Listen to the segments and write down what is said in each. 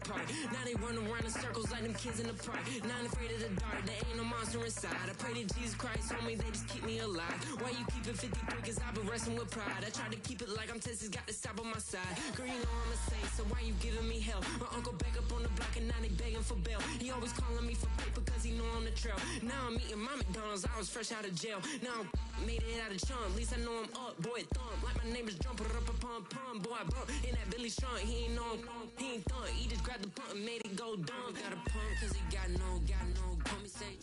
apart. Now they run around in circles like them kids in the park. Not afraid of the dark, there ain't no monster inside. I pray to Jesus Christ, homie, they just keep me alive. Why you keep it 53? Cause I've been wrestling with pride. I try to keep it like I'm Texas, got the stop on my side. Girl, you know I'm a saint, so why you giving me hell? My uncle back up on the block and now they begging for bail. He always calling me for paper cause he know I'm the trail. Now I'm eating my McDonald's, I was fresh out of jail. Now I'm made it out of chump, at least I know I'm up. Boy, thump, like my name is Jump, pum. Boy, I bump in that Billy Strong, he ain't know, he ain't thump. He just grabbed the pump and made it go dumb. Got a pump cause he got no, homie say.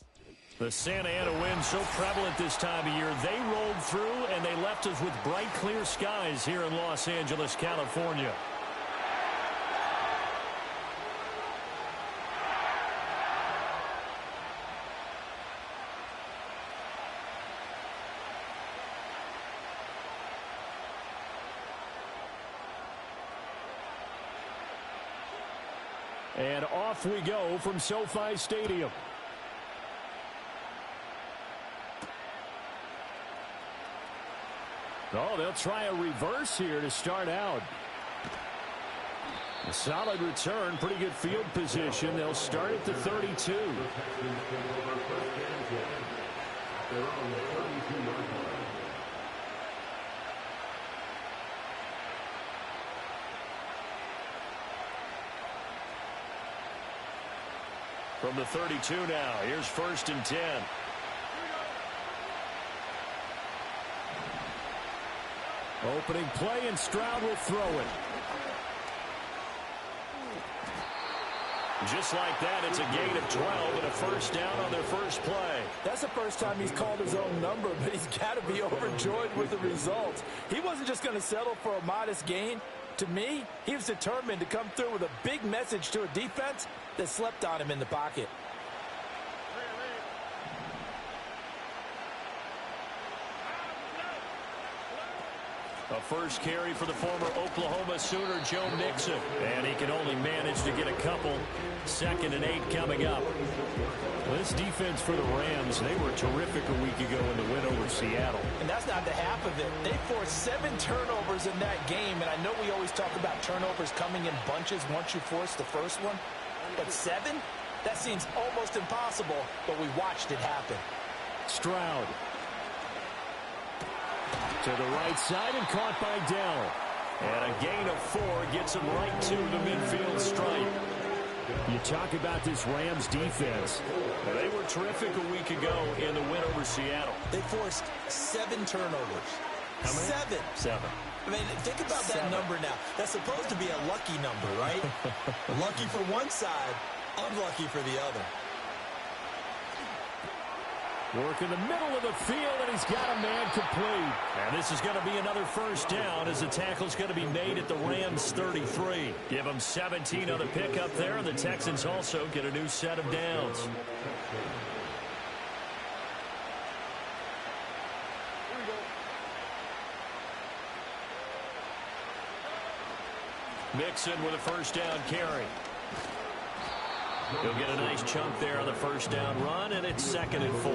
The Santa Ana wind so prevalent this time of year. They rolled through and they left us with bright, clear skies here in Los Angeles, California. And off we go from SoFi Stadium. Oh, they'll try a reverse here to start out. A solid return, pretty good field position. They'll start at the 32. From the 32 now, here's 1st and 10. Opening play, and Stroud will throw it. Just like that, it's a gain of 12 and a first down on their first play. That's the first time he's called his own number, but he's got to be overjoyed with the result. He wasn't just going to settle for a modest gain. To me, he was determined to come through with a big message to a defense that slept on him in the pocket. A first carry for the former Oklahoma Sooner, Joe Mixon. And he can only manage to get a couple. 2nd and 8 coming up. Well, this defense for the Rams, they were terrific a week ago in the win over Seattle. And that's not the half of it. They forced 7 turnovers in that game. And I know we always talk about turnovers coming in bunches once you force the first one. But 7? That seems almost impossible, but we watched it happen. Stroud. To the right side and caught by Dell. And a gain of 4 gets him right to the midfield stripe. You talk about this Rams defense. They were terrific a week ago in the win over Seattle. They forced 7 turnovers. How many? 7. I mean, think about that number now. That's supposed to be a lucky number, right? Lucky for one side, unlucky for the other. Work in the middle of the field, and he's got a man complete. And this is going to be another first down as the tackle's going to be made at the Rams 33. Give them 17 on the pickup there, and the Texans also get a new set of downs. Mixon with a first down carry. He'll get a nice chunk there on the first down run, and it's 2nd and 4.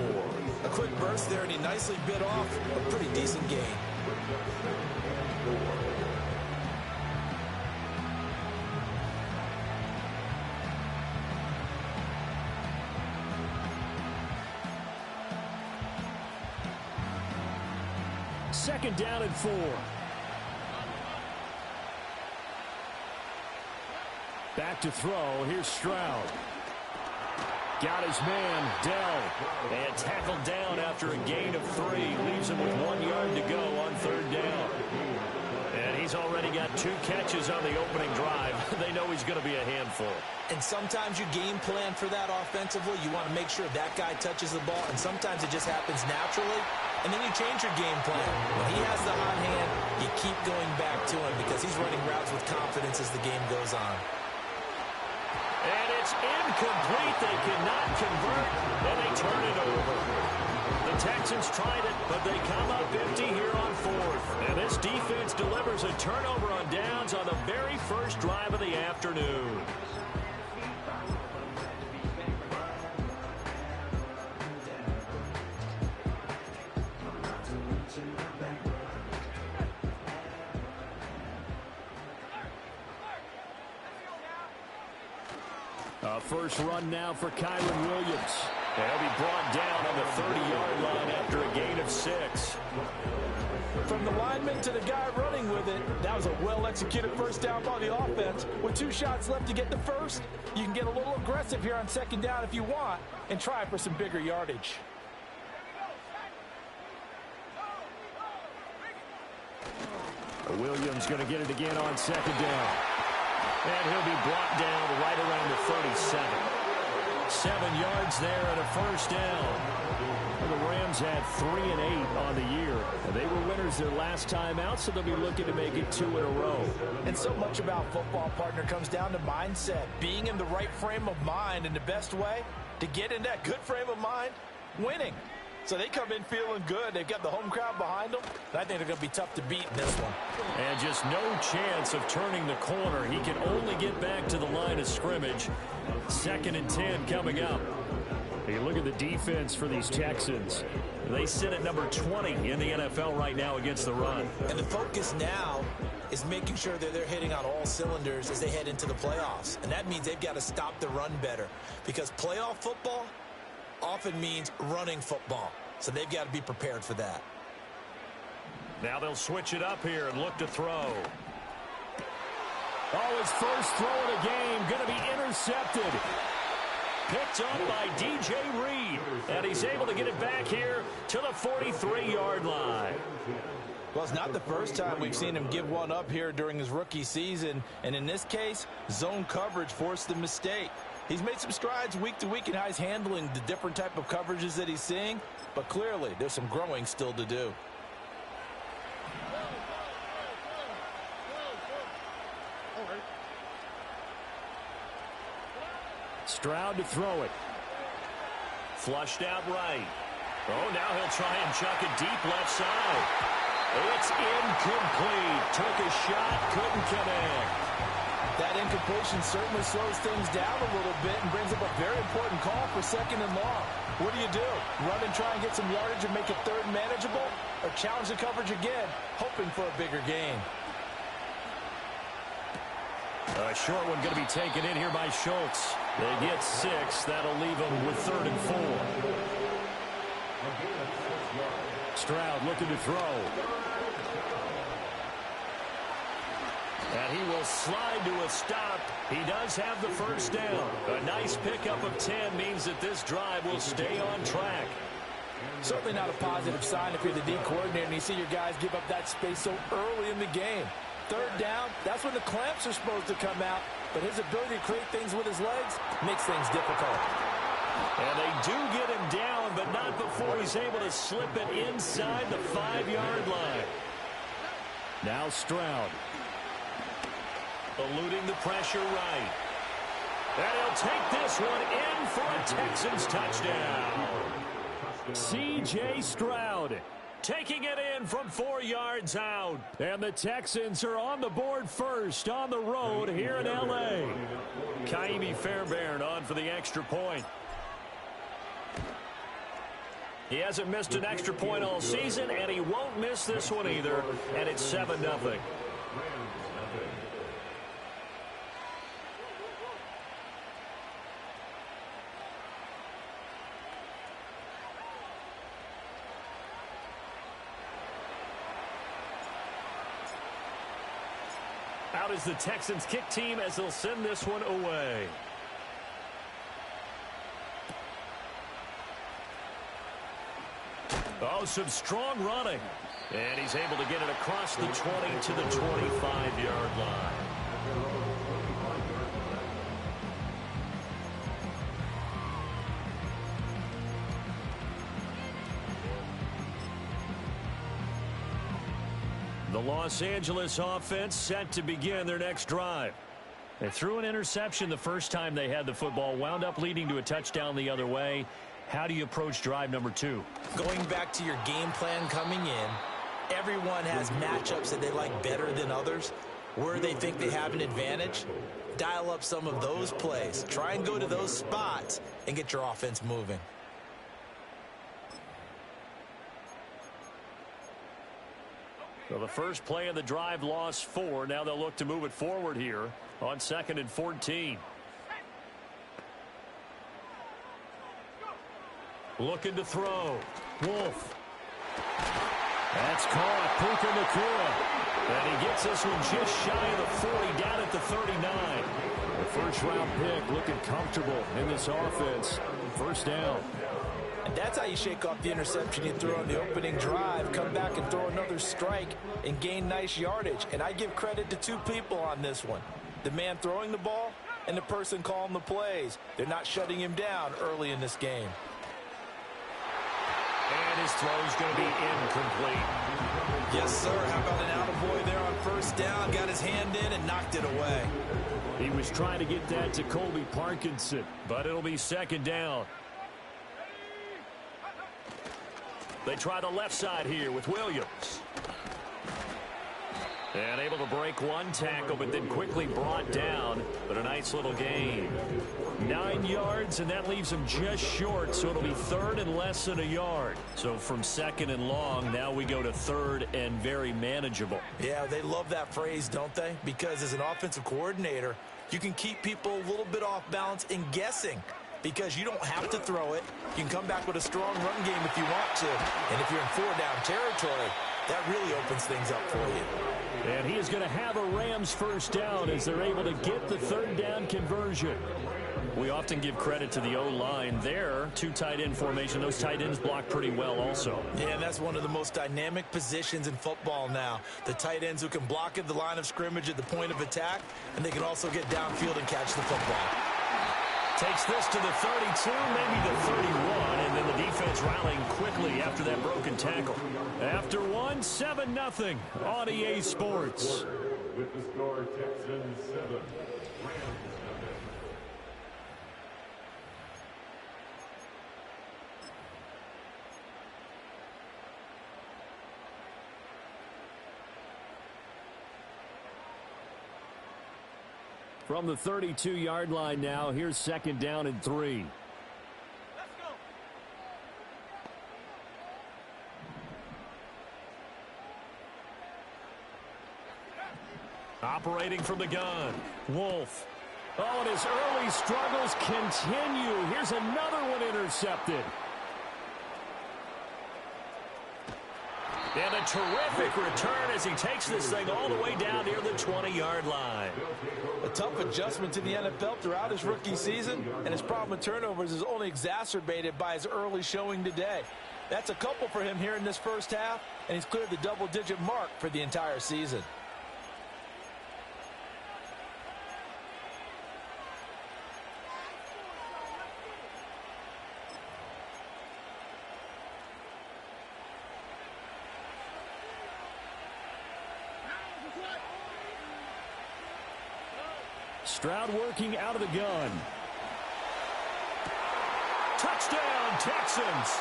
A quick burst there, and he nicely bit off a pretty decent gain. Second down and 4. Back to throw. Here's Stroud. Got his man, Dell. And tackled down after a gain of 3. Leaves him with 1 yard to go on 3rd down. And he's already got 2 catches on the opening drive. They know he's going to be a handful. And sometimes you game plan for that offensively. You want to make sure that guy touches the ball. And sometimes it just happens naturally. And then you change your game plan. When he has the hot hand, you keep going back to him because he's running routes with confidence as the game goes on. And it's incomplete. They cannot convert, and they turn it over. The Texans tried it, but they come up empty here on 4th. And this defense delivers a turnover on downs on the very first drive of the afternoon. First run now for Kyron Williams. And he'll be brought down on the 30-yard line after a gain of 6. From the lineman to the guy running with it, that was a well-executed first down by the offense. With 2 shots left to get the first, you can get a little aggressive here on second down if you want and try for some bigger yardage. Williams going to get it again on second down. And he'll be brought down right around the 37. 7 yards there and a first down. The Rams had 3 and 8 on the year. They were winners their last time out, so they'll be looking to make it 2 in a row. And so much about football, partner, comes down to mindset. Being in the right frame of mind, and the best way to get in that good frame of mind, winning. So they come in feeling good. They've got the home crowd behind them. I think they're going to be tough to beat in this one. And just no chance of turning the corner. He can only get back to the line of scrimmage. 2nd and 10 coming up. You look at the defense for these Texans. They sit at number 20 in the NFL right now against the run. And the focus now is making sure that they're hitting on all cylinders as they head into the playoffs. And that means they've got to stop the run better. Because playoff football often means running football. So they've got to be prepared for that. Now they'll switch it up here and look to throw. Oh, his first throw of the game going to be intercepted. Picked up by DJ Reed. And he's able to get it back here to the 43-yard line. Well, it's not the first time we've seen him give one up here during his rookie season. And in this case, zone coverage forced the mistake. He's made some strides week to week in how he's handling the different type of coverages that he's seeing. But clearly, there's some growing still to do. Stroud to throw it. Flushed out right. Oh, now he'll try and chuck it deep left side. It's incomplete. Took a shot, couldn't connect. That incompletion certainly slows things down a little bit and brings up a very important call for 2nd and long. What do? Run and try and get some yardage and make it 3rd and manageable? Or challenge the coverage again, hoping for a bigger gain? A short one going to be taken in here by Schultz. They get 6. That'll leave them with 3rd and 4. Stroud looking to throw. And he will slide to a stop. He does have the first down. A nice pickup of 10 means that this drive will stay on track. Certainly not a positive sign if you're the D coordinator and you see your guys give up that space so early in the game. 3rd down, that's when the clamps are supposed to come out. But his ability to create things with his legs makes things difficult. And they do get him down, but not before he's able to slip it inside the 5-yard line. Now Stroud. Eluding the pressure right. And he'll take this one in for a Texans touchdown. C.J. Stroud taking it in from 4 yards out. And the Texans are on the board first on the road here in L.A. Kaimi Fairbairn on for the extra point. He hasn't missed an extra point all season, and he won't miss this one either. And it's 7-0. Out is the Texans kick team as they'll send this one away. Oh, some strong running. And he's able to get it across the 20 to the 25-yard line. The Los Angeles offense set to begin their next drive. They threw an interception the first time they had the football, wound up leading to a touchdown the other way. How do you approach drive number 2? Going back to your game plan coming in, everyone has matchups that they like better than others. Where they think they have an advantage, dial up some of those plays. Try and go to those spots and get your offense moving. So the first play of the drive lost 4. Now they'll look to move it forward here on 2nd and 14. Looking to throw. Wolf. That's caught. Puka Nakua. And he gets this one just shy of the 40, down at the 39. The first-round pick looking comfortable in this offense. First down. And that's how you shake off the interception you threw on the opening drive, come back and throw another strike and gain nice yardage. And I give credit to two people on this one. The man throwing the ball and the person calling the plays. They're not shutting him down early in this game. And his throw's going to be incomplete. Yes, sir. How about an attaboy there on first down? Got his hand in and knocked it away. He was trying to get that to Colby Parkinson, but it'll be second down. They try the left side here with Williams. And able to break one tackle, but then quickly brought down. But a nice little gain. 9 yards, and that leaves him just short, so it'll be third and less than a yard. So from second and long, now we go to third and very manageable. Yeah, they love that phrase, don't they? Because as an offensive coordinator, you can keep people a little bit off balance and guessing. Because you don't have to throw it. You can come back with a strong run game if you want to. And if you're in four-down territory, that really opens things up for you. And he is going to have a Rams first down as they're able to get the third down conversion. We often give credit to the O-line there. Two tight end formation. Those tight ends block pretty well also. Yeah, and that's one of the most dynamic positions in football now. The tight ends who can block at the line of scrimmage at the point of attack, and they can also get downfield and catch the football. Takes this to the 32, maybe the 31, and then the defense rallying quickly after that broken tackle. After one, 7-0 on EA Sports. With the score, Texans 7, Rams 0. From the 32-yard line now, here's second down and 3. Let's go. Operating from the gun, Wolf. Oh, and his early struggles continue. Here's another one intercepted. And a terrific return as he takes this thing all the way down near the 20-yard line. A tough adjustment to the NFL throughout his rookie season, and his problem with turnovers is only exacerbated by his early showing today. That's a couple for him here in this first half, and he's cleared the double-digit mark for the entire season. Stroud working out of the gun. Touchdown, Texans.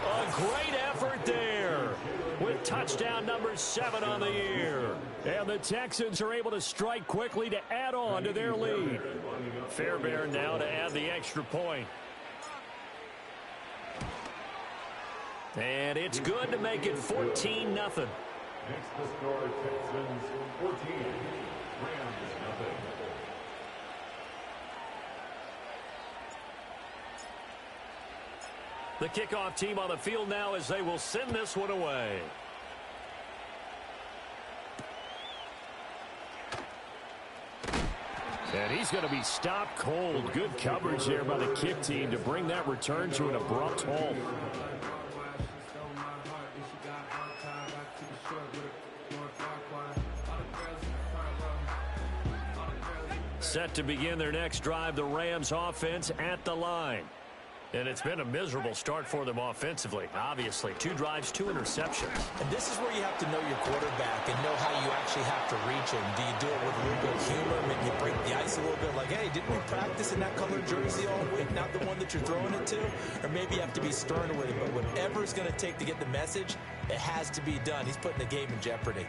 A great effort there with touchdown number 7 on the year. And the Texans are able to strike quickly to add on to their lead. Fairbairn now to add the extra point. And it's good to make it 14-0. Next to score, Texans 14, Rams 0. The kickoff team on the field now as they will send this one away. And he's going to be stopped cold. Good coverage there by the kick team to bring that return to an abrupt halt. Set to begin their next drive, the Rams offense at the line. And it's been a miserable start for them offensively, obviously. 2 drives, 2 interceptions. And this is where you have to know your quarterback and know how you actually have to reach him. Do you do it with a little bit of humor? Maybe you break the ice a little bit like, hey, didn't we practice in that colored jersey all week? Not the one that you're throwing it to? Or maybe you have to be stern with him. But whatever it's going to take to get the message, it has to be done. He's putting the game in jeopardy.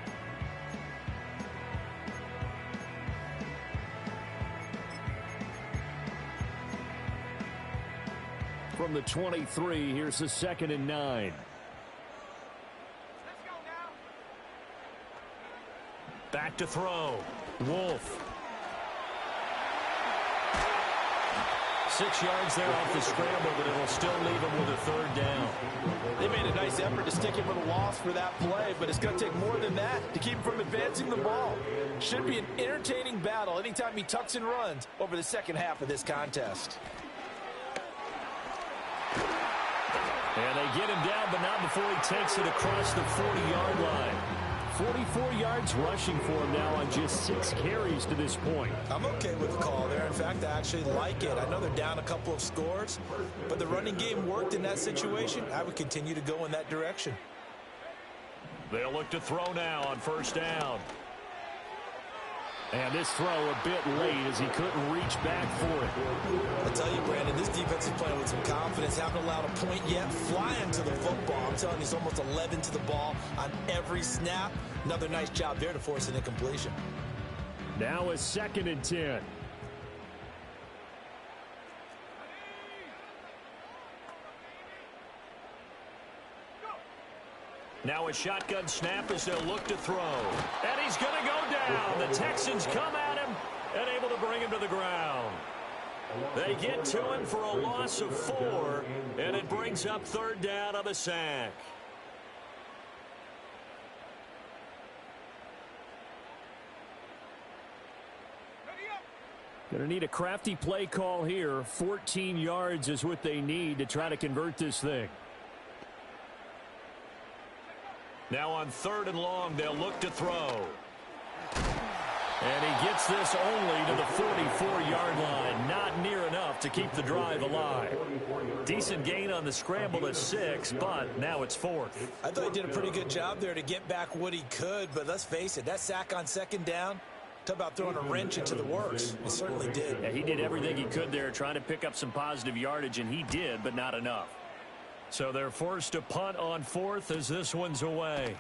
From the 23, here's the 2nd and 9. Let's go now. Back to throw. Wolf. 6 yards there off the scramble, but it'll still leave him with a third down. They made a nice effort to stick him with a loss for that play, but it's going to take more than that to keep him from advancing the ball. Should be an entertaining battle anytime he tucks and runs over the second half of this contest. And they get him down, but not before he takes it across the 40-yard line. 44 yards rushing for him now on just 6 carries to this point. I'm okay with the call there. In fact, I actually like it. I know they're down a couple of scores, but the running game worked in that situation. I would continue to go in that direction. They'll look to throw now on first down. And this throw a bit late as he couldn't reach back for it. I tell you, Brandon, this defense is playing with some confidence. Haven't allowed a point yet. Flying to the football. I'm telling you, it's almost 11 to the ball on every snap. Another nice job there to force an incompletion. Now a 2nd and 10. Now a shotgun snap as they'll look to throw. And he's going to go down. The Texans come at him and able to bring him to the ground. They get to him for a loss of 4, and it brings up third down on the sack. Going to need a crafty play call here. 14 yards is what they need to try to convert this thing. Now on 3rd and long, they'll look to throw. And he gets this only to the 44-yard line. Not near enough to keep the drive alive. Decent gain on the scramble at 6, but now it's 4th. I thought he did a pretty good job there to get back what he could, but let's face it, that sack on 2nd down, talk about throwing a wrench into the works. He certainly did. Yeah, he did everything he could there trying to pick up some positive yardage, and he did, but not enough. So they're forced to punt on 4th as this one's away.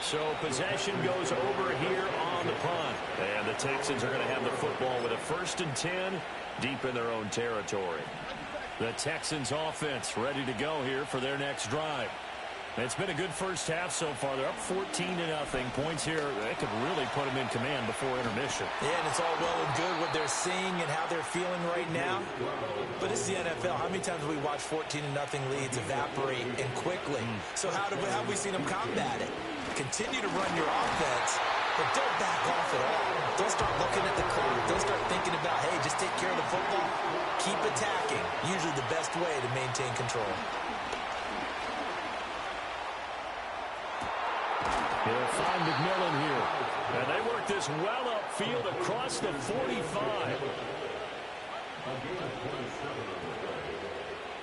So possession goes over here on the punt. And the Texans are going to have the football with a 1st and 10 deep in their own territory. The Texans offense ready to go here for their next drive. It's been a good first half so far. They're up 14-0. Points here, they could really put them in command before intermission. Yeah, and it's all well and good what they're seeing and how they're feeling right now. But it's the NFL. How many times have we watched 14-0 leads evaporate and quickly? So how have we seen them combat it? Continue to run your offense, but don't back off at all. Don't start looking at the clock. Don't start thinking about, hey, just take care of the football. Keep attacking. Usually the best way to maintain control. He'll find McMillan here. And they work this well upfield across the 45.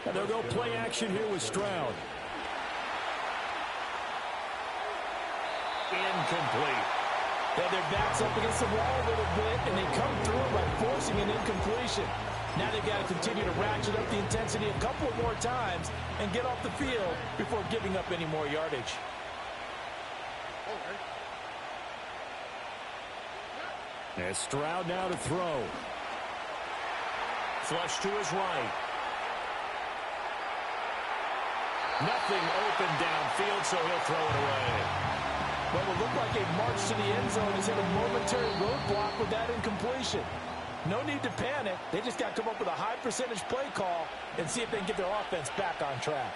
And they'll go play action here with Stroud. Incomplete. Yeah, their back's up against the wall a little bit, and they come through by forcing an incompletion. Now they've got to continue to ratchet up the intensity a couple more times and get off the field before giving up any more yardage. And Stroud now to throw. Flush to his right. Nothing open downfield, so he'll throw it away. Well, it looked like a march to the end zone has hit a momentary roadblock with that incompletion. No need to panic. They just got to come up with a high percentage play call and see if they can get their offense back on track.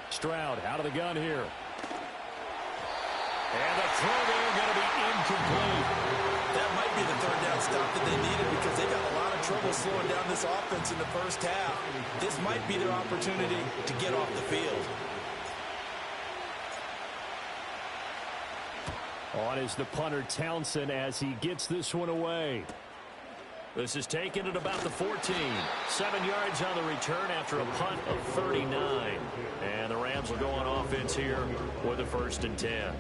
Stroud out of the gun here. And the throw there going to be incomplete. That might be the third down stop that they needed because they got a lot of trouble slowing down this offense in the first half. This might be their opportunity to get off the field. On is the punter Townsend as he gets this one away. This is taken at about the 14. 7 yards on the return after a punt of 39. And the Rams will go on offense here with a 1st and 10.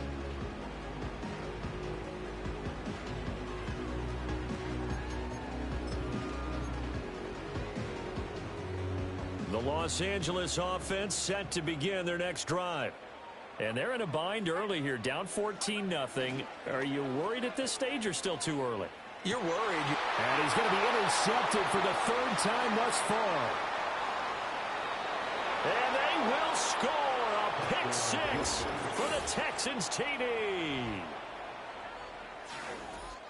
The Los Angeles offense set to begin their next drive. And they're in a bind early here, down 14-0. Are you worried at this stage or still too early? You're worried. And he's going to be intercepted for the 3rd time thus far. And they will score a pick 6 for the Texans TD.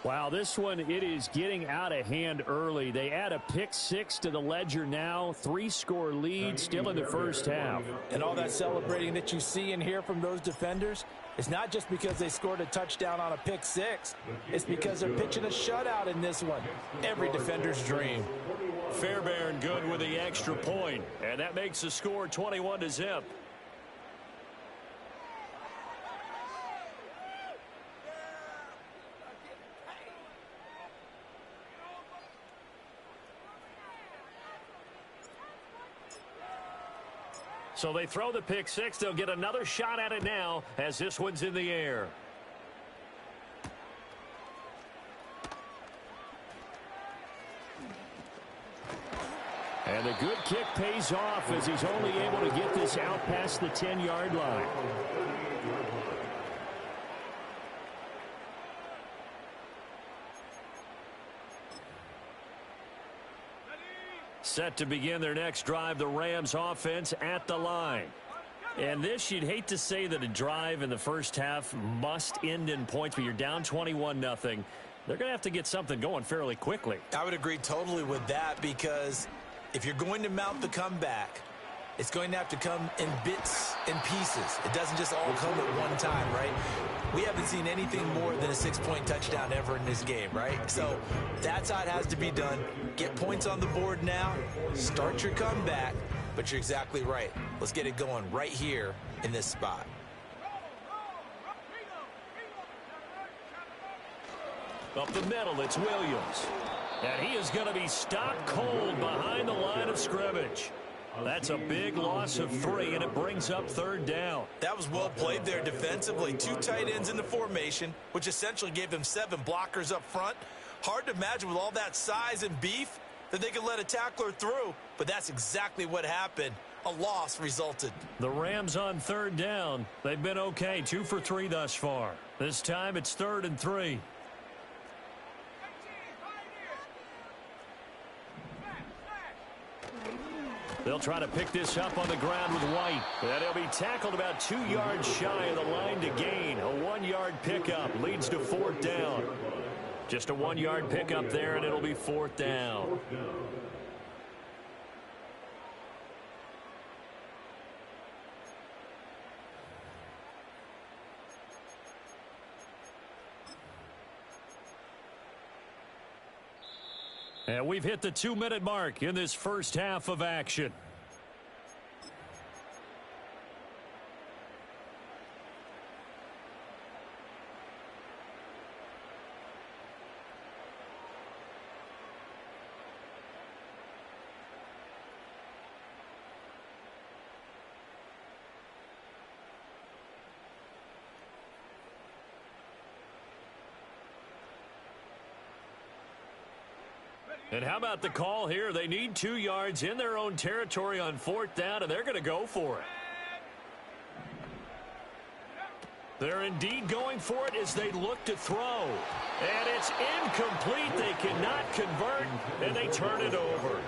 Wow, this one, it is getting out of hand early. They add a pick six to the ledger now. 3-score lead still in the first half. And all that celebrating that you see and hear from those defenders, it's not just because they scored a touchdown on a pick six. It's because they're pitching a shutout in this one. Every defender's dream. Fairbairn good with the extra point, and that makes the score 21-0. So they throw the pick six. They'll get another shot at it now as this one's in the air. And the good kick pays off as he's only able to get this out past the 10-yard line. Set to begin their next drive, the Rams offense at the line. And this, you'd hate to say that a drive in the first half must end in points, but you're down 21-0. They're going to have to get something going fairly quickly. I would agree totally with that, because if you're going to mount the comeback, it's going to have to come in bits and pieces. It doesn't just all come at one time, right? We haven't seen anything more than a 6-point touchdown ever in this game, right? So that's how it has to be done. Get points on the board now. Start your comeback. But you're exactly right. Let's get it going right here in this spot. Up the middle, it's Williams. And he is going to be stopped cold behind the line of scrimmage. That's a big loss of 3, and it brings up third down. That was well played there defensively. 2 tight ends in the formation, which essentially gave them 7 blockers up front. Hard to imagine with all that size and beef that they could let a tackler through, but that's exactly what happened. A loss resulted. The Rams on third down. They've been okay, 2 for 3 thus far. This time it's 3rd and 3. They'll try to pick this up on the ground with White. And he'll be tackled about 2 yards shy of the line to gain. A 1-yard pickup leads to 4th down. Just a 1-yard pickup there, and it'll be 4th down. And we've hit the 2-minute mark in this first half of action. And how about the call here? They need 2 yards in their own territory on 4th down, and they're going to go for it. They're indeed going for it as they look to throw. And it's incomplete. They cannot convert, and they turn it over.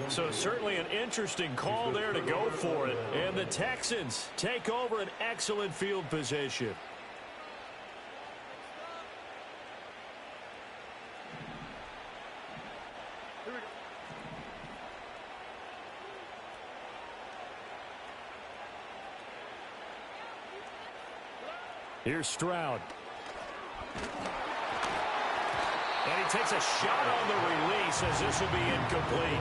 So certainly an interesting call there to go for it. And the Texans take over an excellent field position. Here's Stroud. And he takes a shot on the release as this will be incomplete.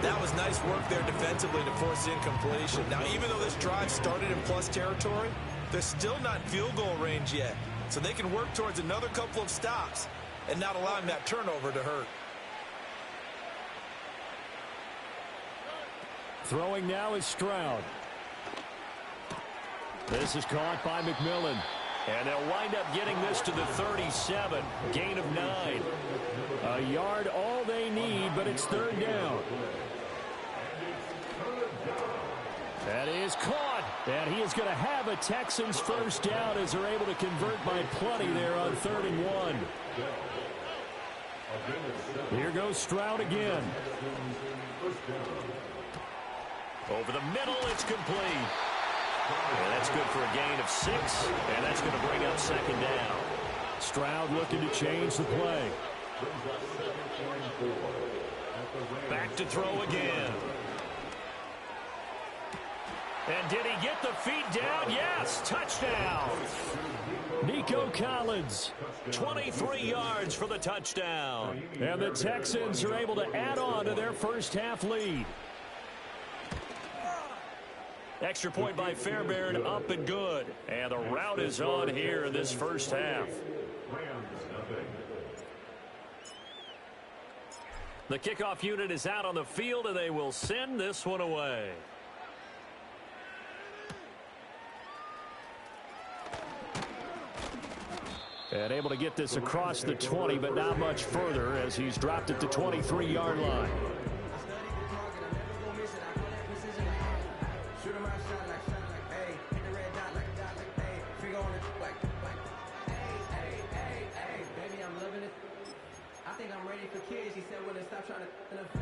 That was nice work there defensively to force the incompletion. Now, even though this drive started in plus territory, they're still not in field goal range yet. So they can work towards another couple of stops and not allowing that turnover to hurt. Throwing now is Stroud. This is caught by McMillan. And they'll wind up getting this to the 37. Gain of 9. A yard all they need, but it's 3rd down. That is caught. And he is going to have a Texans first down as they're able to convert by plenty there on 3rd and 1. Here goes Stroud again. Over the middle, it's complete. And that's good for a gain of 6, and that's going to bring up 2nd down. Stroud looking to change the play. Back to throw again. And did he get the feet down? Yes, touchdown. Nico Collins, 23 yards for the touchdown. And the Texans are able to add on to their first half lead. Extra point by Fairbairn, up and good. And the route is on here in this first half. The kickoff unit is out on the field, and they will send this one away. And able to get this across the 20, but not much further as he's dropped it to 23-yard line.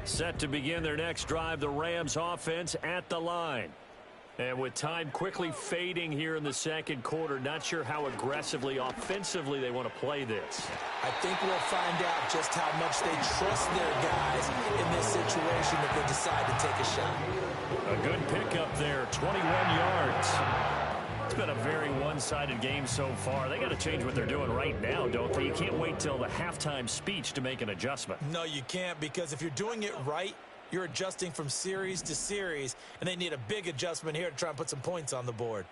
Set to begin their next drive, the Rams offense at the line. And with time quickly fading here in the second quarter, not sure how aggressively, offensively they want to play this. I think we'll find out just how much they trust their guys in this situation if they decide to take a shot. A good pickup there, 21 yards. It's been a very one-sided game so far. They got to change what they're doing right now, don't they? You can't wait till the halftime speech to make an adjustment. No, you can't, because if you're doing it right, you're adjusting from series to series, and they need a big adjustment here to try and put some points on the board.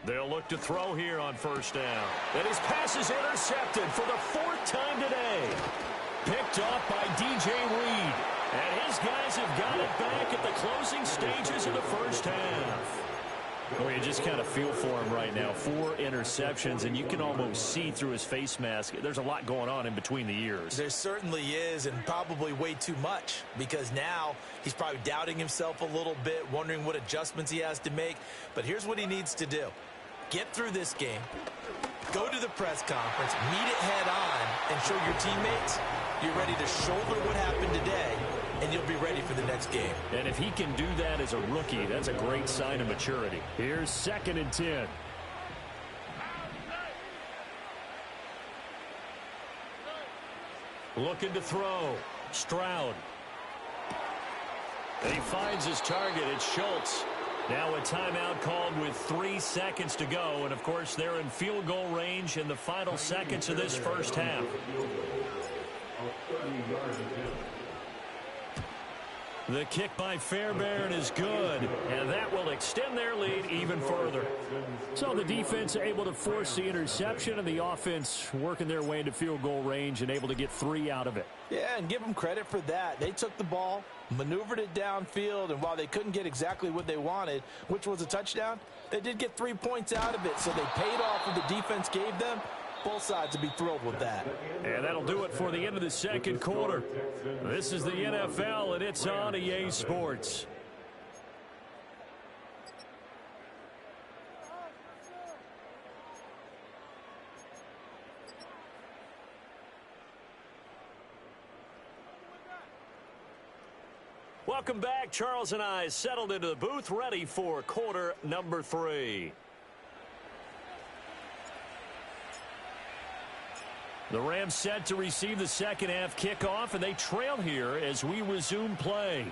They'll look to throw here on first down. And his pass is intercepted for the fourth time today. Picked off by DJ Reed. And his guys have got it back at the closing stages of the first half. Well, you just kind of feel for him right now. 4 interceptions, and you can almost see through his face mask. There's a lot going on in between the ears. There certainly is, and probably way too much, because now he's probably doubting himself a little bit, wondering what adjustments he has to make. But here's what he needs to do. Get through this game, go to the press conference, meet it head on, and show your teammates you're ready to shoulder what happened today, and you'll be ready for the next game. And if he can do that as a rookie, that's a great sign of maturity. Here's 2nd and 10. Looking to throw. Stroud. And he finds his target. It's Schultz. Now a timeout called with 3 seconds to go. And, of course, they're in field goal range in the final seconds of this first half. The kick by Fairbairn is good, and that will extend their lead even further. So the defense able to force the interception, and the offense working their way into field goal range and able to get 3 out of it. Yeah, and give them credit for that. They took the ball, maneuvered it downfield, and while they couldn't get exactly what they wanted, which was a touchdown, they did get 3 points out of it, so they paid off what the defense gave them. Both sides will be thrilled with that. And that'll do it for the end of the second quarter. This is the NFL, and it's on EA Sports. Welcome back. Charles and I settled into the booth, ready for quarter number 3. The Rams set to receive the second half kickoff, and they trail here as we resume play.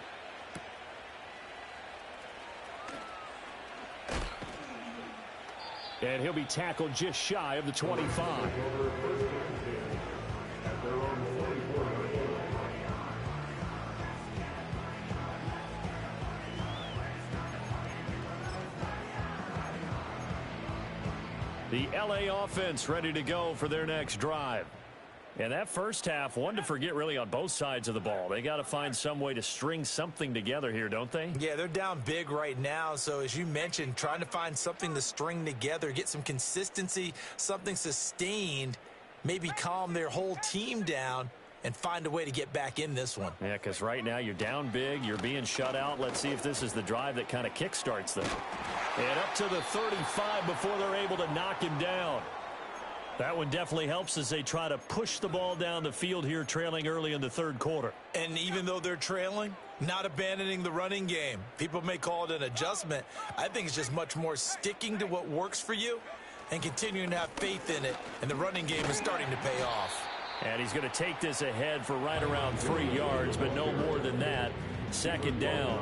And he'll be tackled just shy of the 25. The LA offense ready to go for their next drive. And that first half, one to forget really on both sides of the ball. They got to find some way to string something together here, don't they? Yeah, they're down big right now. So as you mentioned, trying to find something to string together, get some consistency, something sustained, maybe calm their whole team down and find a way to get back in this one. Yeah, because right now you're down big, you're being shut out. Let's see if this is the drive that kind of kickstarts them. And up to the 35 before they're able to knock him down. That one definitely helps as they try to push the ball down the field here, trailing early in the third quarter. And even though they're trailing, not abandoning the running game. People may call it an adjustment. I think it's just much more sticking to what works for you and continuing to have faith in it, and the running game is starting to pay off. And he's going to take this ahead for right around 3 yards, but no more than that. Second down.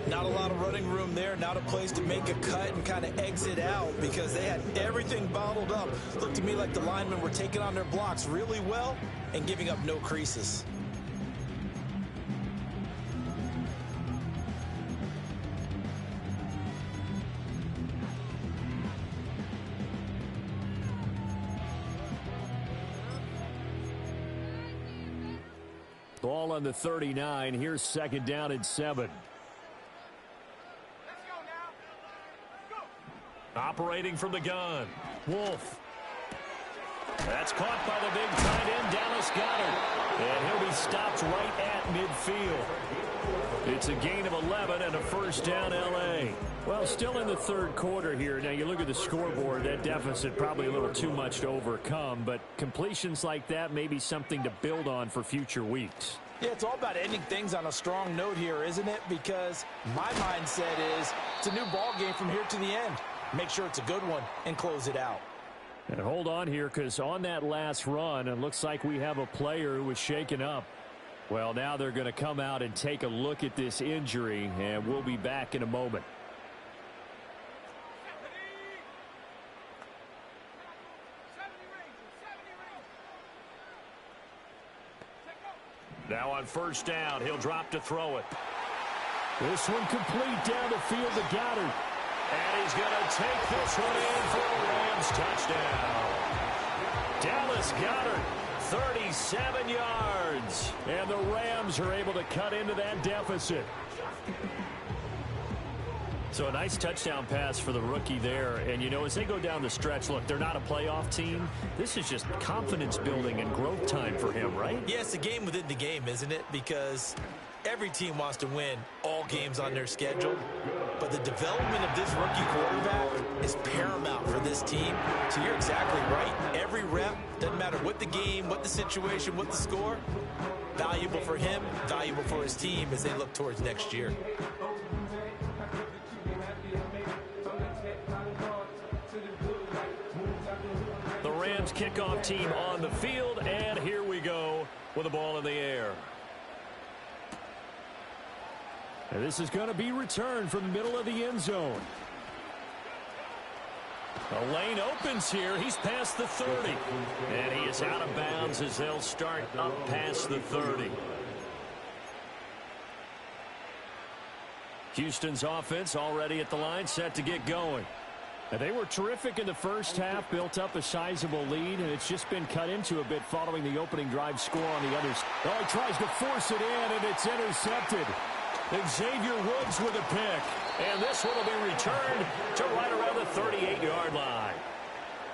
Not a lot of running room there, not a place to make a cut and kind of exit out because they had everything bottled up. Looked to me like the linemen were taking on their blocks really well and giving up no creases. Ball on the 39. Here's second down and 7. Operating from the gun. Wolf. That's caught by the big tight end, Dallas Goedert. And he'll be stopped right at midfield. It's a gain of 11 and a first down, L.A. Well, still in the third quarter here. Now, you look at the scoreboard, that deficit probably a little too much to overcome, but completions like that may be something to build on for future weeks. Yeah, it's all about ending things on a strong note here, isn't it? Because my mindset is it's a new ball game from here to the end. Make sure it's a good one and close it out. And hold on here, because on that last run, it looks like we have a player who was shaken up. Well, now they're going to come out and take a look at this injury, and we'll be back in a moment. Now on first down, he'll drop to throw it. This one complete down the field to Goedert. And he's going to take this one in for a Rams touchdown. Dallas Goedert, 37 yards. And the Rams are able to cut into that deficit. So a nice touchdown pass for the rookie there. And, you know, as they go down the stretch, look, they're not a playoff team. This is just confidence building and growth time for him, right? Yeah, it's a game within the game, isn't it? Because every team wants to win all games on their schedule. But the development of this rookie quarterback is paramount for this team. So you're exactly right. Every rep, doesn't matter what the game, what the situation, what the score, valuable for him, valuable for his team as they look towards next year. The Rams kickoff team on the field, and here we go with the ball in the air. And this is going to be returned from the middle of the end zone. A lane opens here. He's past the 30. And he is out of bounds as they'll start up past the 30. Houston's offense already at the line, set to get going. And they were terrific in the first half, built up a sizable lead, and it's just been cut into a bit following the opening drive score on the others. Oh, he tries to force it in, and it's intercepted. Xavier Woods with a pick. And this one will be returned to right around the 38-yard line.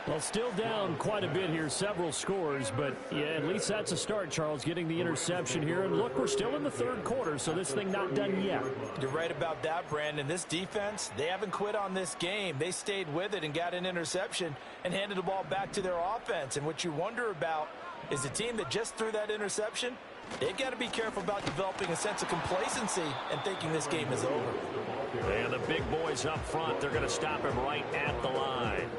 Well, still down quite a bit here, several scores, but yeah, at least that's a start, Charles, getting the interception here. And look, we're still in the third quarter, so this thing not done yet. You're right about that, Brandon. This defense, they haven't quit on this game. They stayed with it and got an interception and handed the ball back to their offense. And what you wonder about is the team that just threw that interception, they've got to be careful about developing a sense of complacency and thinking this game is over. And the big boys up front, they're going to stop him right at the line.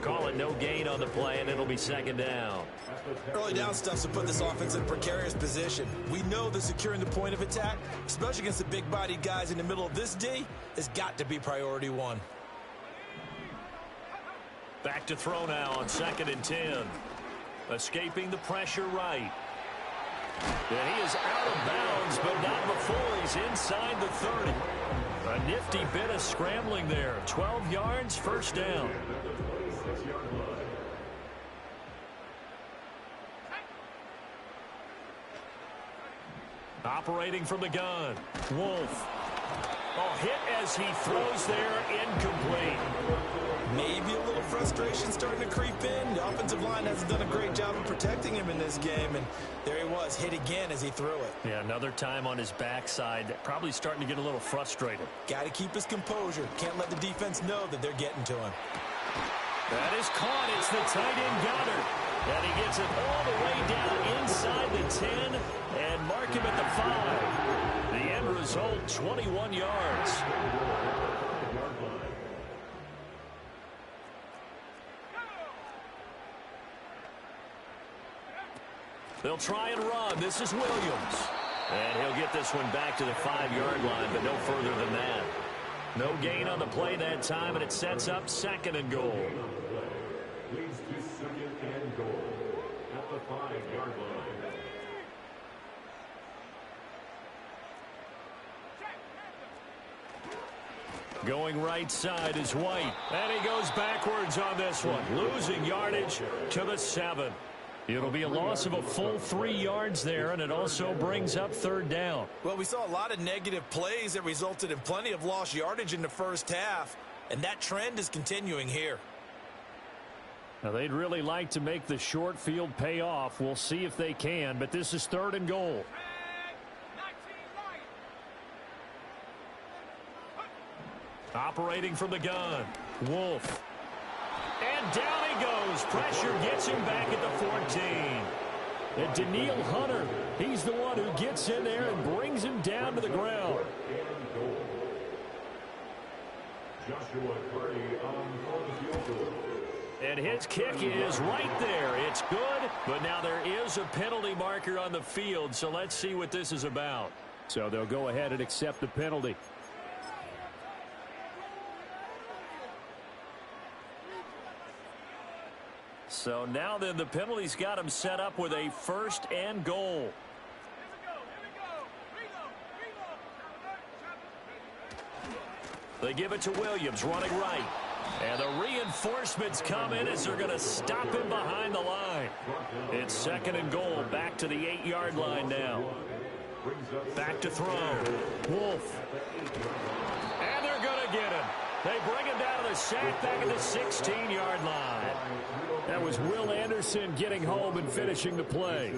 Call it no gain on the play, and it'll be second down. Early down stuff to put this offense in a precarious position. We know that securing the point of attack, especially against the big-bodied guys in the middle of this D, has got to be priority one. Back to throw now on 2nd and 10. Escaping the pressure right. And he is out of bounds, but not before he's inside the 30. A nifty bit of scrambling there. 12 yards, first down. Operating from the gun. Wolf. Oh, hit as he throws there, incomplete. Maybe a little frustration starting to creep in. The offensive line hasn't done a great job of protecting him in this game, and there he was, hit again as he threw it. Yeah, another time on his backside, probably starting to get a little frustrated. Got to keep his composure. Can't let the defense know that they're getting to him. That is caught. It's the tight end Goedert. And he gets it all the way down inside the 10 and mark him at the 5. The end result, 21 yards. They'll try and run. This is Williams. And he'll get this one back to the 5-yard line, but no further than that. No gain on the play that time, and it sets up 2nd and goal. Leads to 2nd and goal at the 5-yard line. Going right side is White. And he goes backwards on this one, losing yardage to the 7. It'll be a loss of a full 3 yards there, and it also brings up 3rd down. Well, we saw a lot of negative plays that resulted in plenty of lost yardage in the first half, and that trend is continuing here. Now, they'd really like to make the short field pay off. We'll see if they can, but this is 3rd and goal. Operating from the gun, Wolf. And down he goes. Pressure gets him back at the 14. And Daniil Hunter, he's the one who gets in there and brings him down to the ground. Joshua Purdy on the field goal. And his kick is right there. It's good, but now there is a penalty marker on the field, so let's see what this is about. So they'll go ahead and accept the penalty. So now then the penalty's got him set up with a 1st and goal. They give it to Williams running right. And the reinforcements come in as they're going to stop him behind the line. It's 2nd and goal, back to the 8-yard line now. Back to throw. Wolf. And they're going to get him. They bring him down to the sack back at the 16-yard line. That was Will Anderson getting home and finishing the play.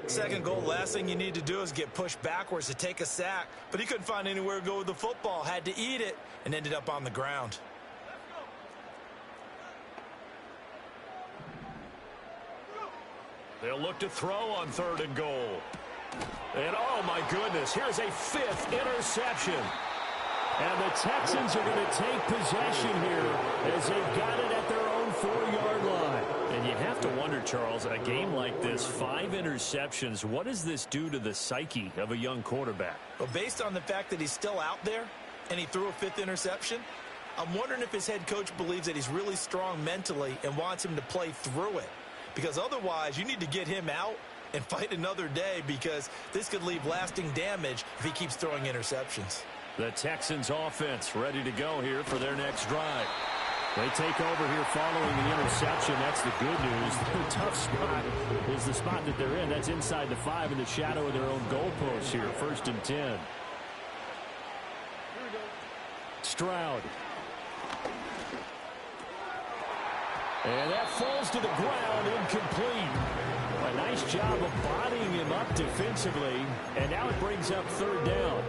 2nd goal, last thing you need to do is get pushed backwards to take a sack. But he couldn't find anywhere to go with the football. Had to eat it and ended up on the ground. They'll look to throw on 3rd and goal. And oh my goodness, here's a 5th interception. And the Texans are going to take possession here as they've got it at their own 4-yard line. And you have to wonder, Charles, a game like this, 5 interceptions, what does this do to the psyche of a young quarterback? Well, based on the fact that he's still out there and he threw a 5th interception, I'm wondering if his head coach believes that he's really strong mentally and wants him to play through it. Because otherwise, you need to get him out and fight another day, because this could leave lasting damage if he keeps throwing interceptions. The Texans offense ready to go here for their next drive. They take over here following the interception. That's the good news. The tough spot is the spot that they're in. That's inside the 5 in the shadow of their own goalpost here. 1st and 10. Stroud. And that falls to the ground, incomplete. A nice job of bodying him up defensively. And now it brings up 3rd down.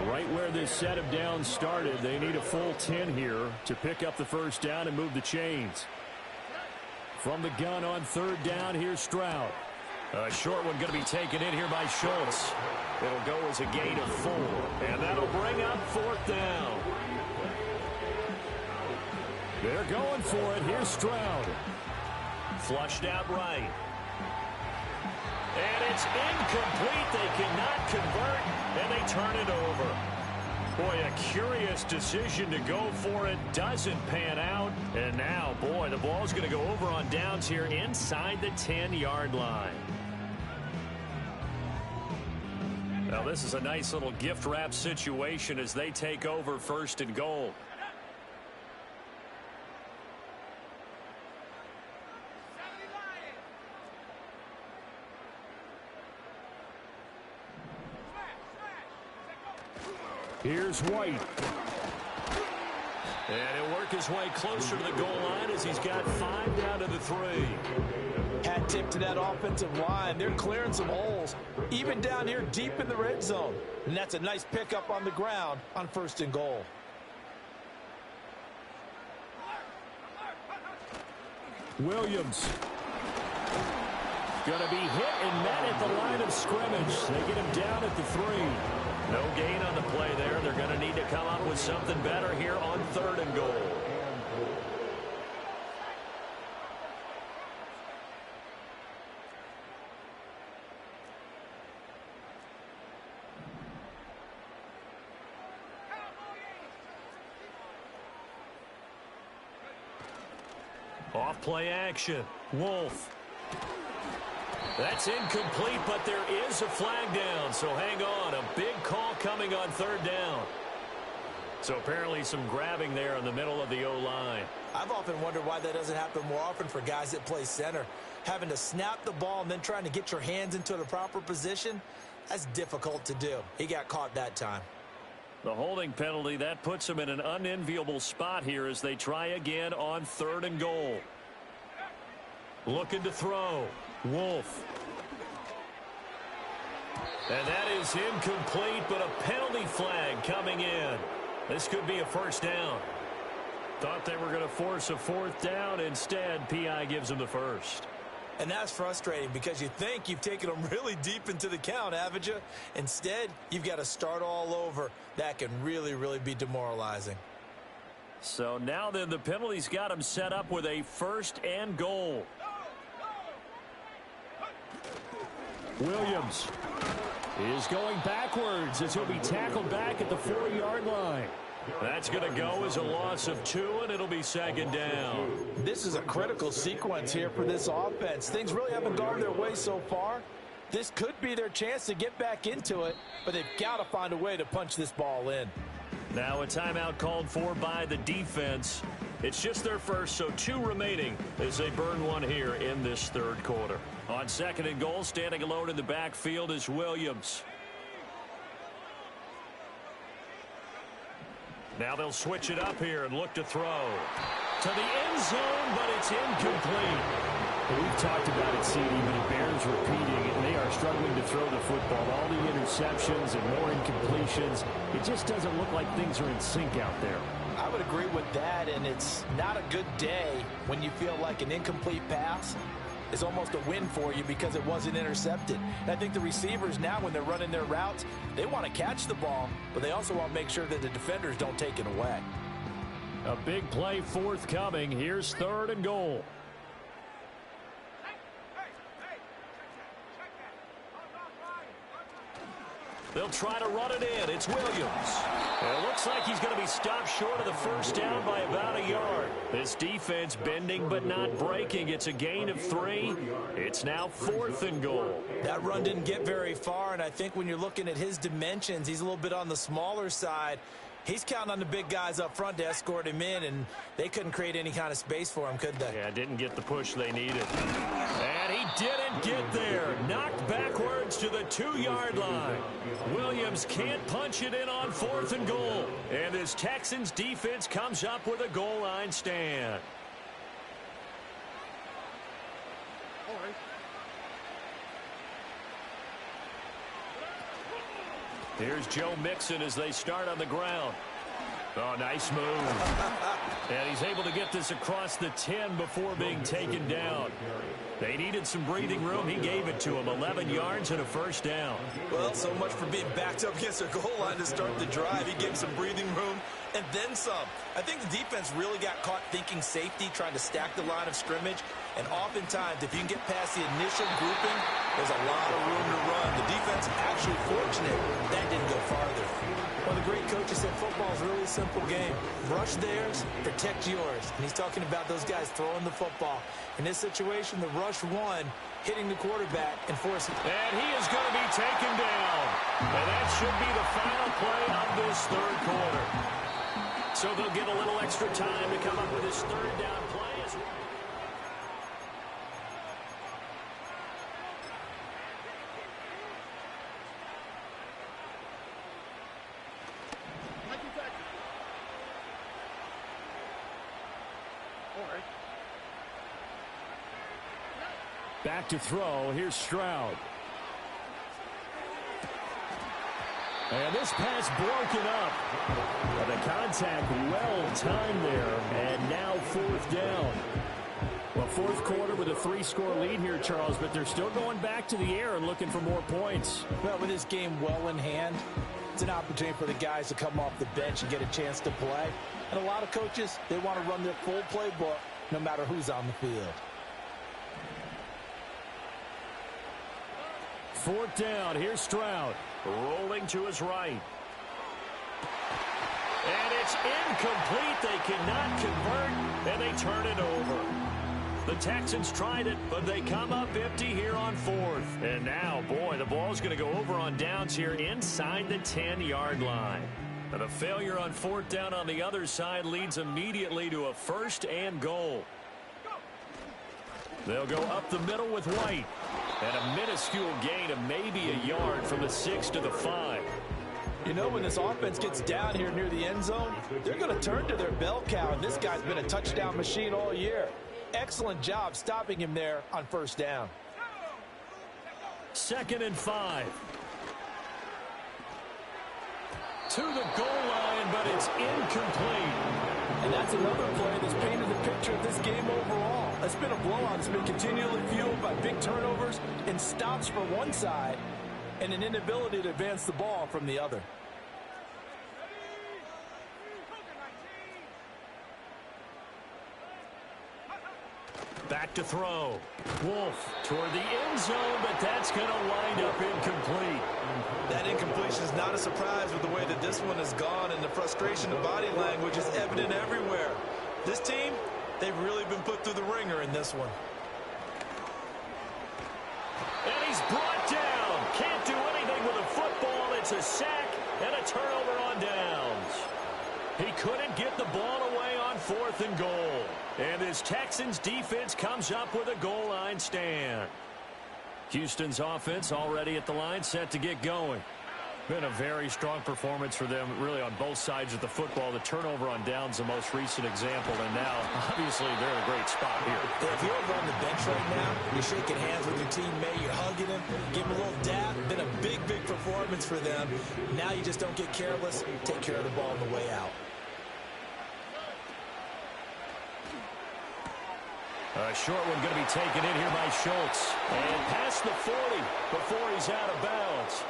Right where this set of downs started, they need a full 10 here to pick up the 1st down and move the chains. From the gun on 3rd down, here's Stroud. A short one going to be taken in here by Schultz. It'll go as a gain of 4, and that'll bring up 4th down. They're going for it. Here's Stroud. Flushed out right. And it's incomplete. They cannot convert, and they turn it over. Boy, a curious decision to go for it. Doesn't pan out. And now, boy, the ball's going to go over on downs here inside the 10-yard line. Now, this is a nice little gift wrap situation as they take over 1st and goal. Here's White. And he'll work his way closer to the goal line as he's got 5 down to the 3. Hat tip to that offensive line. They're clearing some holes, even down here deep in the red zone. And that's a nice pickup on the ground on 1st and goal. Williams. Going to be hit and met at the line of scrimmage. They get him down at the 3. No gain on the play there. They're going to need to come up with something better here on 3rd and goal. Off play action. Wolf. That's incomplete, but there is a flag down, so hang on. A big call coming on third down. So apparently some grabbing there in the middle of the O-line. I've often wondered why that doesn't happen more often for guys that play center. Having to snap the ball and then trying to get your hands into the proper position, that's difficult to do. He got caught that time. The holding penalty, that puts him in an unenviable spot here as they try again on 3rd and goal. Looking to throw. Wolf. And that is incomplete, but a penalty flag coming in. This could be a first down. Thought they were going to force a 4th down. Instead, P.I. gives them the first. And that's frustrating because you think you've taken them really deep into the count, haven't you? Instead, you've got to start all over. That can really, really be demoralizing. So now then the penalty's got him set up with a 1st and goal. Williams is going backwards as he'll be tackled back at the 4-yard line. That's going to go as a loss of 2, and it'll be 2nd down. This is a critical sequence here for this offense. Things really haven't gone their way so far. This could be their chance to get back into it, but they've got to find a way to punch this ball in. Now a timeout called for by the defense. It's just their first, so 2 remaining as they burn 1 here in this 3rd quarter. On 2nd and goal, standing alone in the backfield is Williams. Now they'll switch it up here and look to throw. To the end zone, but it's incomplete. We've talked about it, CD, but it bears repeating, and they are struggling to throw the football. All the interceptions and more incompletions. It just doesn't look like things are in sync out there. I would agree with that, and it's not a good day when you feel like an incomplete pass is almost a win for you because it wasn't intercepted. And I think the receivers now, when they're running their routes, they want to catch the ball, but they also want to make sure that the defenders don't take it away. A big play forthcoming. Here's 3rd and goal. They'll try to run it in. It's Williams. It looks like he's going to be stopped short of the 1st down by about a yard. This defense bending but not breaking. It's a gain of 3. It's now 4th and goal. That run didn't get very far, and I think when you're looking at his dimensions, he's a little bit on the smaller side. He's counting on the big guys up front to escort him in, and they couldn't create any kind of space for him, could they? Yeah, didn't get the push they needed. And he didn't get there. Knocked backwards to the 2-yard line. Williams can't punch it in on 4th and goal. And this Texans defense comes up with a goal line stand. Here's Joe Mixon as they start on the ground. Oh, nice move. And he's able to get this across the 10 before being taken down. They needed some breathing room. He gave it to him. 11 yards and a 1st down. Well, so much for being backed up against their goal line to start the drive. He gave some breathing room and then some. I think the defense really got caught thinking safety, trying to stack the line of scrimmage. And oftentimes, if you can get past the initial grouping, there's a lot of room to run. The defense actually fortunate that didn't go farther. Well, the great coach said football is a really simple game. Rush theirs, protect yours. And he's talking about those guys throwing the football. In this situation, the rush won, hitting the quarterback and forcing. And he is going to be taken down. And that should be the final play of this 3rd quarter. So they'll get a little extra time to come up with this 3rd down play. Back to throw. Here's Stroud. And this pass broken up. The contact well timed there. And now 4th down. Well, 4th quarter with a 3-score lead here, Charles, but they're still going back to the air and looking for more points. Well, with this game well in hand, it's an opportunity for the guys to come off the bench and get a chance to play. And a lot of coaches, they want to run their full playbook no matter who's on the field. 4th down. Here's Stroud. Rolling to his right. And it's incomplete. They cannot convert, and they turn it over. The Texans tried it, but they come up empty here on fourth. And now, boy, the ball's going to go over on downs here inside the 10-yard line. And the failure on fourth down on the other side leads immediately to a first and goal. They'll go up the middle with White. And a minuscule gain of maybe a yard from the 6 to the 5. You know, when this offense gets down here near the end zone, they're going to turn to their bell cow, and this guy's been a touchdown machine all year. Excellent job stopping him there on first down. 2nd and 5. To the goal line, but it's incomplete. And that's another play that's painted the picture of this game overall. It's been a blowout. It's been continually fueled by big turnovers and stops for one side and an inability to advance the ball from the other. Back to throw. Wolf toward the end zone, but that's going to wind up incomplete. That incompletion is not a surprise with the way that this one has gone, and the frustration of body language is evident everywhere. This team, they've really been put through the ringer in this one. And he's brought down. Can't do anything with a football. It's a sack and a turnover on downs. He couldn't get the ball away on 4th and goal. And this Texans defense comes up with a goal line stand. Houston's offense already at the line, set to get going. Been a very strong performance for them, really, on both sides of the football. The turnover on downs, the most recent example, and now, obviously, they're in a great spot here. If you're over on the bench right now, you're shaking hands with your teammate, you're hugging him, give him a little dap. Been a big, big performance for them. Now you just don't get careless. Take care of the ball on the way out. A short one going to be taken in here by Schultz. And past the 40 before he's out of bounds.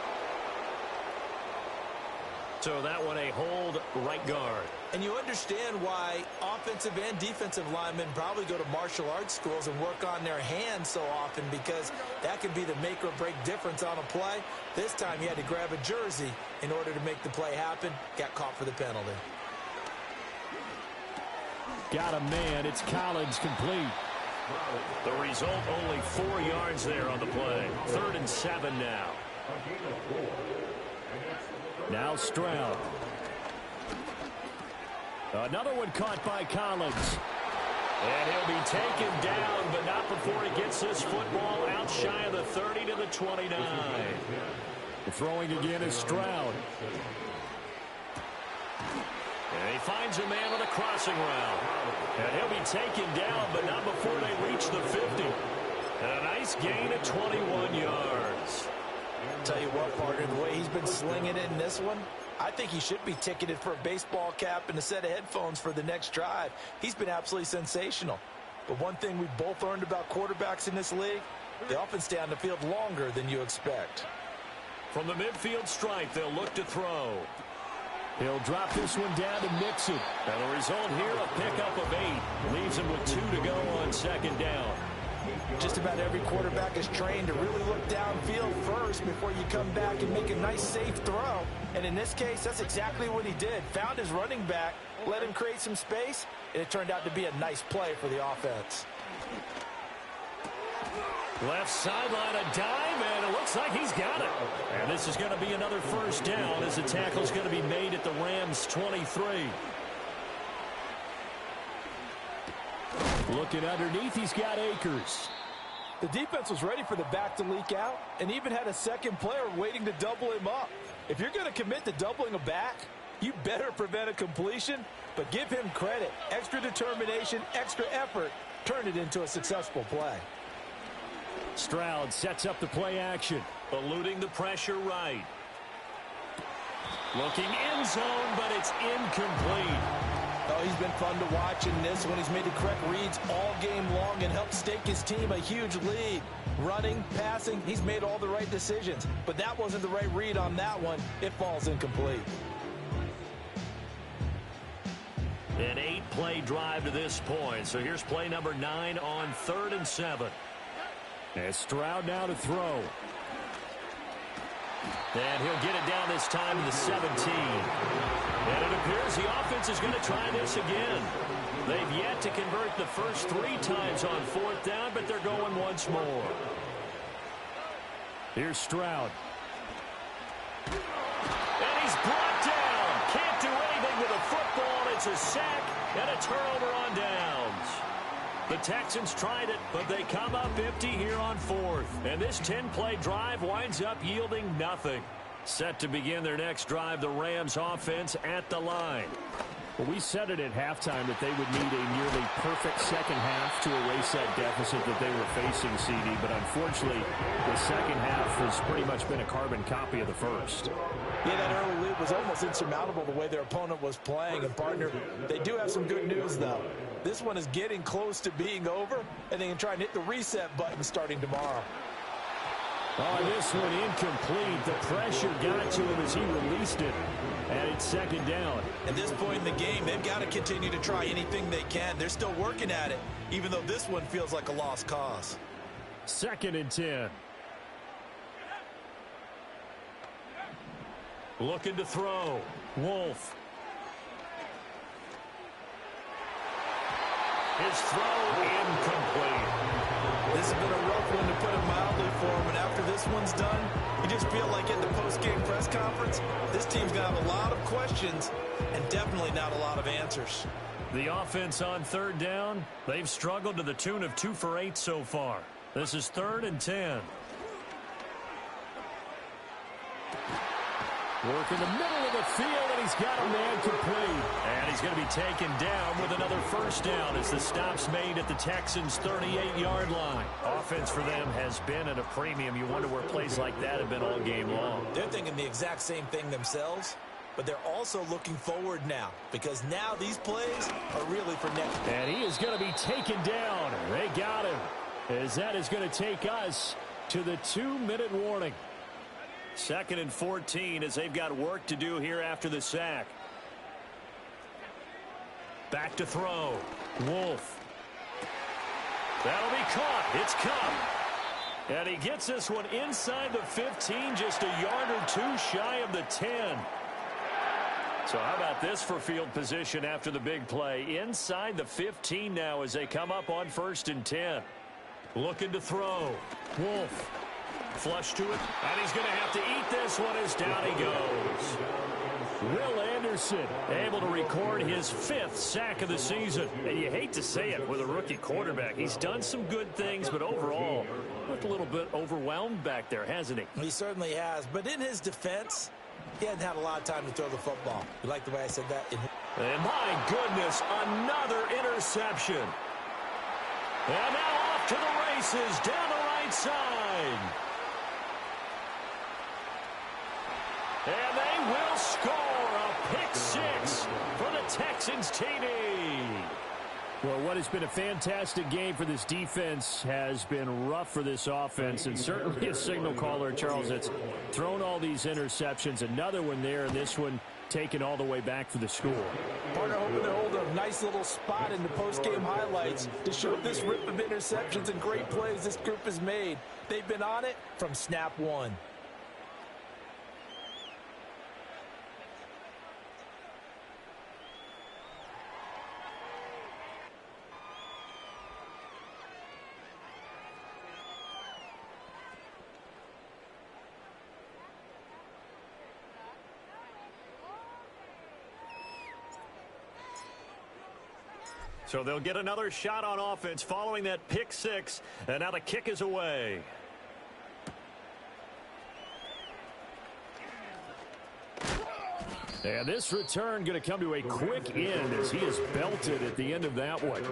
So that one a hold right guard. And you understand why offensive and defensive linemen probably go to martial arts schools and work on their hands so often, because that can be the make or break difference on a play. This time he had to grab a jersey in order to make the play happen. Got caught for the penalty. Got a man. It's Collins, complete. The result, only 4 yards there on the play. 3rd and 7 now. Now Stroud. Another one caught by Collins. And he'll be taken down, but not before he gets this football out shy of the 30 to the 29. Throwing again is Stroud. And he finds a man on a crossing route. And he'll be taken down, but not before they reach the 50. And a nice gain of 21 yards. Tell you what, partner, the way he's been slinging it in this one, I think he should be ticketed for a baseball cap and a set of headphones for the next drive. He's been absolutely sensational. But one thing we both learned about quarterbacks in this league, they often stay on the field longer than you expect. From the midfield stripe, they'll look to throw. He'll drop this one down to Mixon. And the result here, a pickup of 8. Leaves him with 2 to go on 2nd down. Just about every quarterback is trained to really look downfield first before you come back and make a nice, safe throw. And in this case, that's exactly what he did. Found his running back, let him create some space, and it turned out to be a nice play for the offense. Left sideline, a dive, and it looks like he's got it. And this is going to be another first down as the tackle's going to be made at the Rams' 23. Looking underneath, he's got Akers. The defense was ready for the back to leak out and even had a second player waiting to double him up. If you're going to commit to doubling a back, you better prevent a completion, but give him credit. Extra determination, extra effort, turn it into a successful play. Stroud sets up the play action. Eluding the pressure right. Looking end zone, but it's incomplete. Oh, he's been fun to watch in this one. He's made the correct reads all game long and helped stake his team a huge lead. Running, passing, he's made all the right decisions. But that wasn't the right read on that one. It falls incomplete. An 8-play drive to this point. So here's play number 9 on 3rd and 7. And Stroud now to throw. And he'll get it down this time to the 17. And it appears the offense is going to try this again. They've yet to convert the first 3 times on 4th down, but they're going once more. Here's Stroud. And he's brought down. Can't do anything with a football. It's a sack and a turnover on downs. The Texans tried it, but they come up empty here on 4th. And this 10-play drive winds up yielding nothing. Set to begin their next drive, the Rams offense at the line. Well, we said it at halftime that they would need a nearly perfect second half to erase that deficit that they were facing, CD. But unfortunately, the second half has pretty much been a carbon copy of the first. Yeah, that early lead was almost insurmountable the way their opponent was playing. And, partner, they do have some good news, though. This one is getting close to being over, and they can try and hit the reset button starting tomorrow. Oh, this one incomplete. The pressure got to him as he released it. And it's second down. At this point in the game, they've got to continue to try anything they can. They're still working at it, even though this one feels like a lost cause. 2nd and 10. Looking to throw. Wolf. His throw incomplete. This has been a rough one to put it mildly for him, and after this one's done, you just feel like at the post-game press conference, this team's going to have a lot of questions and definitely not a lot of answers. The offense on 3rd down, they've struggled to the tune of 2 for 8 so far. This is 3rd and 10. Work in the middle of the field, and he's got a man complete. And he's going to be taken down with another first down as the stop's made at the Texans' 38-yard line. Offense for them has been at a premium. You wonder where plays like that have been all game long. They're thinking the exact same thing themselves, but they're also looking forward now because now these plays are really for next. And he is going to be taken down. They got him, as that is going to take us to the 2-minute warning. 2nd and 14 as they've got work to do here after the sack. Back to throw. Wolf. That'll be caught. It's Cup. And he gets this one inside the 15, just a yard or 2 shy of the 10. So how about this for field position after the big play? Inside the 15 now as they come up on 1st and 10. Looking to throw. Wolf. Flush to it, and he's going to have to eat this one as down he goes. Will Anderson able to record his 5th sack of the season. And you hate to say it with a rookie quarterback. He's done some good things, but overall, looked a little bit overwhelmed back there, hasn't he? He certainly has, but in his defense, he hadn't had a lot of time to throw the football. You like the way I said that? And my goodness, another interception. And now off to the races down the right side. And they will score a pick 6 for the Texans TD. Well, what has been a fantastic game for this defense has been rough for this offense, and certainly a signal caller, Charles, that's thrown all these interceptions. Another one there, and this one taken all the way back for the score. Partner hoping to hold a nice little spot in the post-game highlights to show this rip of interceptions and great plays this group has made. They've been on it from snap one. So they'll get another shot on offense following that pick 6, and now the kick is away. And this return going to come to a quick end as he is belted at the end of that one.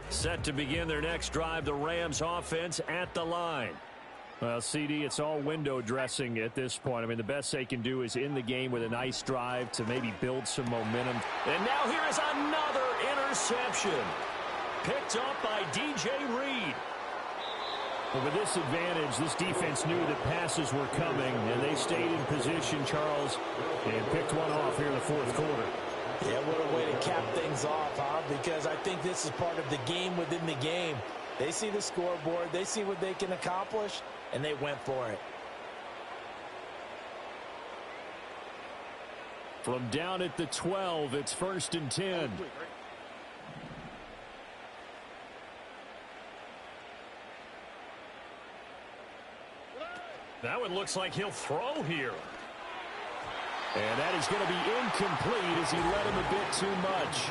Set to begin their next drive, the Rams offense at the line. Well, CD, it's all window dressing at this point. I mean, the best they can do is in the game with a nice drive to maybe build some momentum. And now here is another interception. Picked up by DJ Reed. Well, with this advantage, this defense knew that passes were coming, and they stayed in position, Charles, and picked one off here in the 4th quarter. Yeah, what a way to cap things off, huh? Because I think this is part of the game within the game. They see the scoreboard, they see what they can accomplish, and they went for it. From down at the 12, it's 1st and 10. That one looks like he'll throw here. And that is going to be incomplete as he led him a bit too much.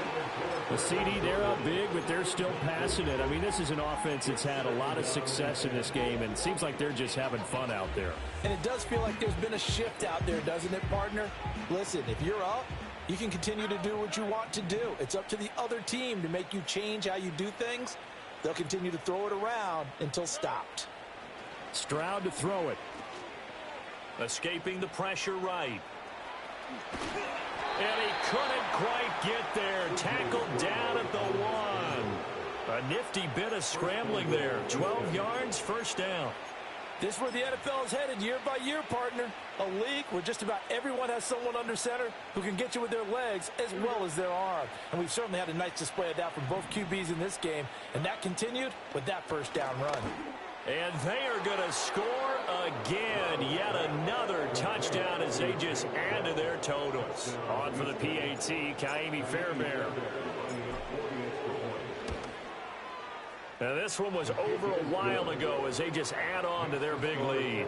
The CD, they're up big, but they're still passing it. I mean, this is an offense that's had a lot of success in this game, and it seems like they're just having fun out there. And it does feel like there's been a shift out there, doesn't it, partner? Listen, if you're up, you can continue to do what you want to do. It's up to the other team to make you change how you do things. They'll continue to throw it around until stopped. Stroud to throw it. Escaping the pressure right. And he couldn't quite get there. Tackled down at the 1. A nifty bit of scrambling there. 12 yards, 1st down. This is where the NFL is headed year by year, partner. A league where just about everyone has someone under center who can get you with their legs as well as their arm. And we've certainly had a nice display of that from both QBs in this game. And that continued with that 1st down run. And they are going to score again. Yet another touchdown as they just add to their totals. On for the PAT, Kaimi Fairbairn. And this one was over a while ago as they just add on to their big lead.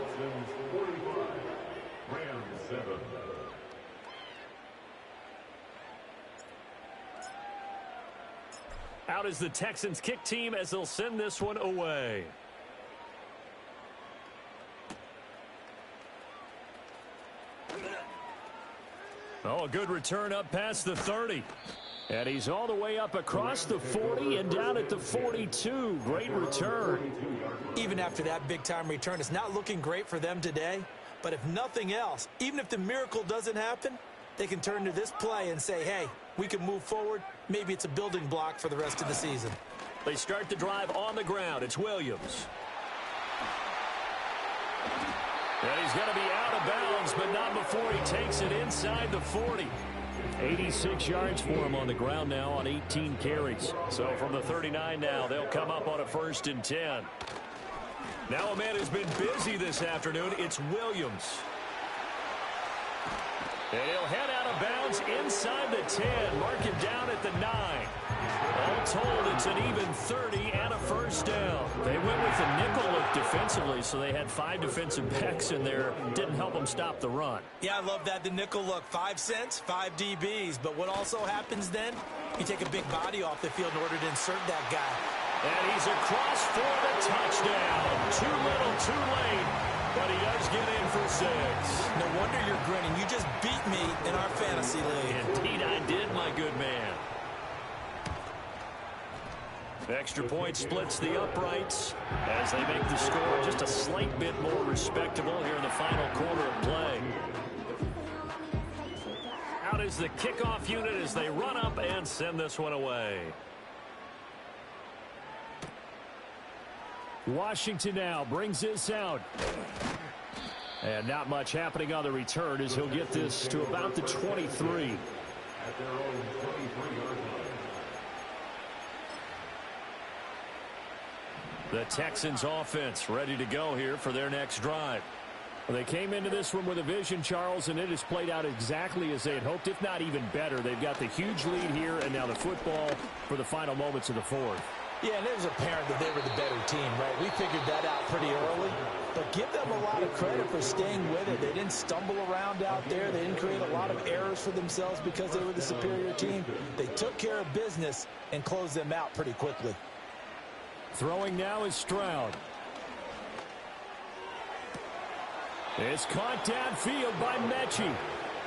Out is the Texans kick team as they'll send this one away. Oh, a good return up past the 30. And he's all the way up across the 40 and down at the 42. Great return. Even after that big-time return, it's not looking great for them today. But if nothing else, even if the miracle doesn't happen, they can turn to this play and say, hey, we can move forward. Maybe it's a building block for the rest of the season. They start the drive on the ground. It's Williams. And he's going to be out of bounds, but not before he takes it inside the 40. 86 yards for him on the ground now on 18 carries. So from the 39 now, they'll come up on a 1st and 10. Now a man who's been busy this afternoon, it's Williams. And he'll head out of bounds inside the 10. Mark him down at the 9. All told, it's an even 30 and a 1st down. They went with the nickel look defensively, so they had 5 defensive backs in there. Didn't help them stop the run. Yeah, I love that, the nickel look. 5 cents, 5 DBs. But what also happens then, you take a big body off the field in order to insert that guy. And he's across for the touchdown. Too little, too late. But he does get in for 6. No wonder you're grinning. You just beat me in our fantasy league. Indeed I did, my good man. Extra point splits the uprights as they make the score just a slight bit more respectable here in the final quarter of play. Out is the kickoff unit as they run up and send this one away. Washington now brings this out. And not much happening on the return as he'll get this to about the 23. At their own 23-yard line. The Texans offense ready to go here for their next drive. Well, they came into this one with a vision, Charles, and it has played out exactly as they had hoped, if not even better. They've got the huge lead here, and now the football for the final moments of the 4th. Yeah, and it was apparent that they were the better team, right? We figured that out pretty early. But give them a lot of credit for staying with it. They didn't stumble around out there. They didn't create a lot of errors for themselves because they were the superior team. They took care of business and closed them out pretty quickly. Throwing now is Stroud. It's caught downfield by Mechie.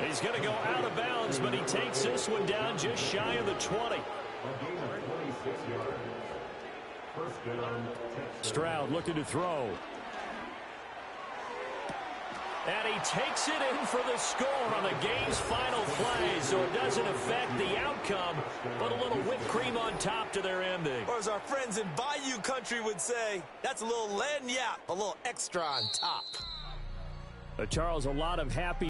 He's going to go out of bounds, but he takes this one down just shy of the 20. A gain of 26 yards. 1st down, Texans. Stroud looking to throw. And he takes it in for the score on the game's final play, so it doesn't affect the outcome, but a little whipped cream on top to their ending. Or as our friends in Bayou Country would say, that's a little lagniappe, a little extra on top. Charles, a lot of happy